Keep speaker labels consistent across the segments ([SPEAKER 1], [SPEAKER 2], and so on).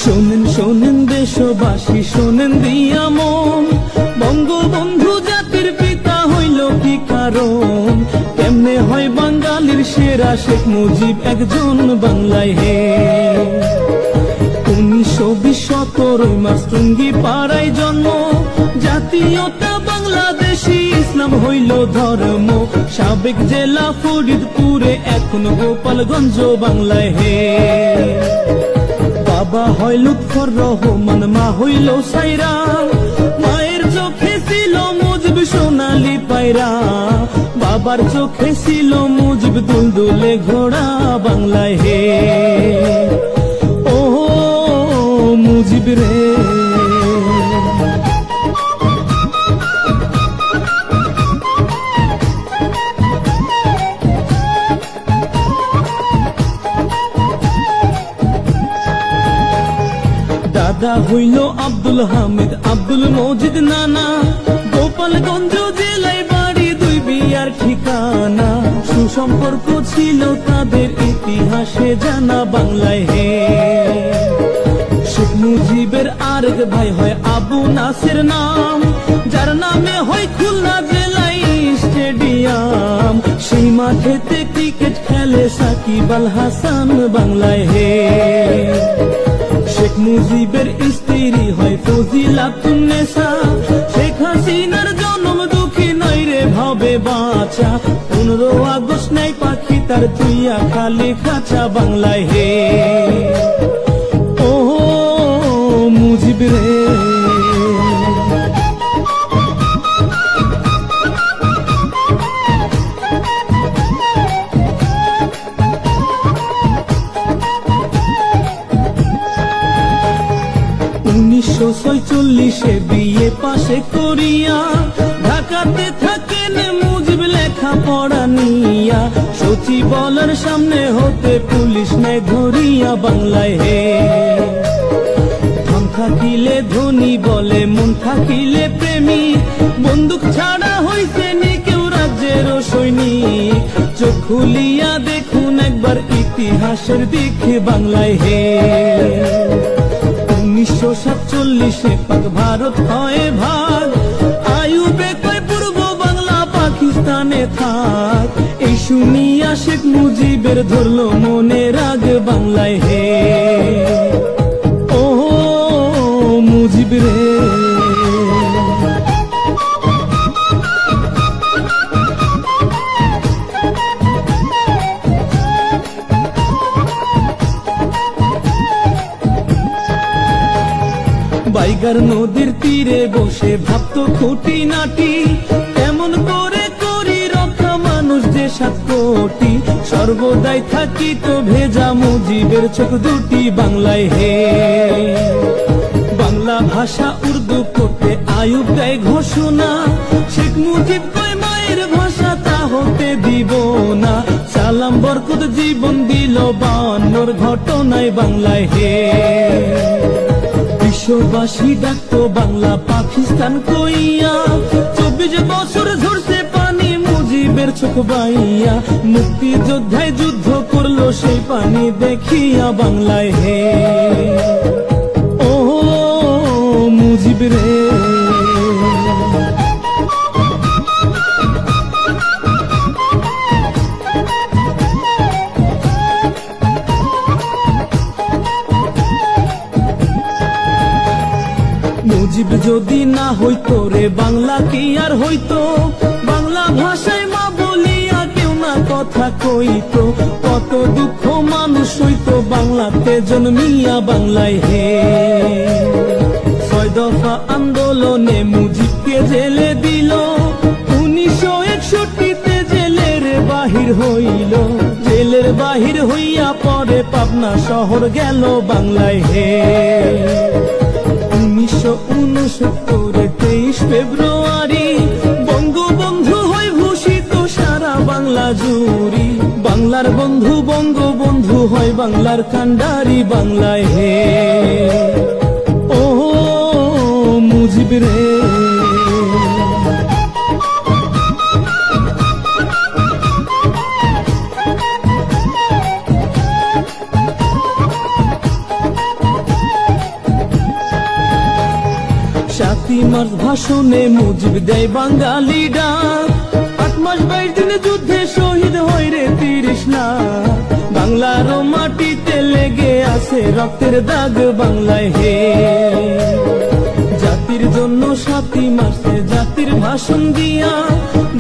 [SPEAKER 1] শোনেন শোনেন দেশবাসী, শোনেন দিয়া মন, বঙ্গবন্ধু জাতির পিতা হইল কি কারণ? কেমনে হয় বাঙালির সেরা শেখ মুজিব একজন বাংলায় হে। 1920 17 মার্চ টুঙ্গি পাড়ায় জন্ম, জাতীয়তা বাংলাদেশী, ইসলাম হইল ধর্ম। সাবেক জেলা ফরিদপুরে, এখন গোপালগঞ্জ বাংলায় হে। বাবা হয় লুৎফর রহমান, মা হইল সাইরা, মায়ের চোখে ছিল মুজিব সোনালি পায়রা, বাবার চোখে ছিল মুজিব দুলদুলে ঘোড়া বাংলায় হে। ও মুজিব রে, দাদা হইল আব্দুল হামিদ, আব্দুল মজিদ নানা, গোপালগঞ্জ জেলায় বাড়ি, দুই বিয়ার ঠিকানা। সুসম্পর্ক ছিল তাদের, ইতিহাসে জানা বাংলায় হে। শেখ মুজিবের আরেক ভাই হয় আবু নাসের নাম, যার নামে হয় খুলনা জেলায় স্টেডিয়াম। সেই মাঠেতে ক্রিকেট খেলে সাকিব আল হাসান বাংলায় হে। শেখ মুজিবের স্ত্রী হয় ফজিলাতুন্নেসা, শেখ হাসিনার জন্ম দুঃখী নয় রে ভাবে বাঁচা। 15 আগস্ট নাই পাখি তার তুইয়া খালি খাঁচা বাংলায় হে। ও মুজিব রে, 1946 বিয়ে পাশে করিয়া, ঢাকাতে থাকেন মুজিব লেখা পড়া নিয়া। সচিবালয়ের সামনে হতে পুলিশ নেয় ধরিয়া বাংলায় হে। ধন থাকিলে ধনী বলে, মন থাকিলে প্রেমী, বন্দুক ছাড়া হইছে নি কেউ রাজ্যের সৈনিক। চোখ খুলিয়া দেখুন একবার ইতিহাসের দিকে বাংলায় হে। 1947 পাক ভারত হয় ভাগ, আইয়ুবে কয় পূর্ব বাংলা পাকিস্তানে থাক। এই শুনিয়া শেখ মুজিবের ধরল মনে রাগ বাংলায় হে। ও মুজিব রে, বাইগার নদীর তীরে বসে ভাবতো খুঁটি নাটি, কেমন করে করি রক্ষা মানুষ যে 7 কোটি। সর্বদাই থাকিত ভেজা মুজিবের চোখ দুটি বাংলায় হে। বাংলা ভাষা উর্দু করতে আইয়ুব দেয় ঘোষণা, শেখ মুজিব কয় মায়ের ভাষা তা হতে দিব না। সালাম বরকত জীবন দিল 52 ঘটনায় বাংলায় হে। বিশ্ববাসী ডাকতো বাংলা পাকিস্তান কইয়া, 24 বছর ঝরছে পানি মুজিবের চোখ বাইয়া। মুক্তিযোদ্ধায় যুদ্ধ করলো সেই পানি দেখিয়া বাংলায় হে। ও মুজিব রে, মুজিব যদি না হইতো রে বাংলা কি আর হইতো? বাংলা ভাষায় মা বলিয়া কেউ না কথা কইতো। কত দুঃখ মানুষ হইতো বাংলাতে জন্মিয়া বাংলায় হে। 6 দফা আন্দোলনে মুজিবকে জেলে দিল, 1961 জেলের বাহির হইল। জেলের বাহির হইয়া পরে পাবনা শহর গেল বাংলায় হে। 1969 23 ফেব্রুয়ারি বঙ্গবন্ধু হয় ভূষিত সারা বাংলা জুড়ি। বাংলার বন্ধু বঙ্গবন্ধু হয় বাংলার কান্ডারি বাংলায় হে। ও মুজিব রে, মার্চ ভাষণে মুজিব দেয় বাঙালি ডাক, 8 মাস 22 দিনে যুদ্ধে শহীদ হয় রে 30 লাখ। বাংলার মাটিতে লেগে আছে রক্তের দাগ বাংলায় হে। জাতির জন্য 7 মার্চে জাতির ভাষণ দিয়া,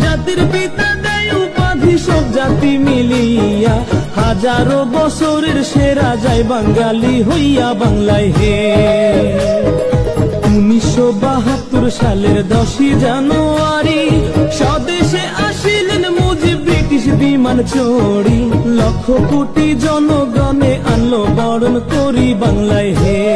[SPEAKER 1] জাতির পিতা দেয় উপাধি সব জাতি মিলিয়া, হাজারো বছরের সেরা যায় বাঙালি হইয়া বাংলায় হে। 1972 সালের 10 জানুয়ারি স্বদেশে আসিলেন মুজিব ব্রিটিশ বিমান চড়ি, লক্ষ কোটি জনগণে আনলো বরণ করি বাংলায় হে।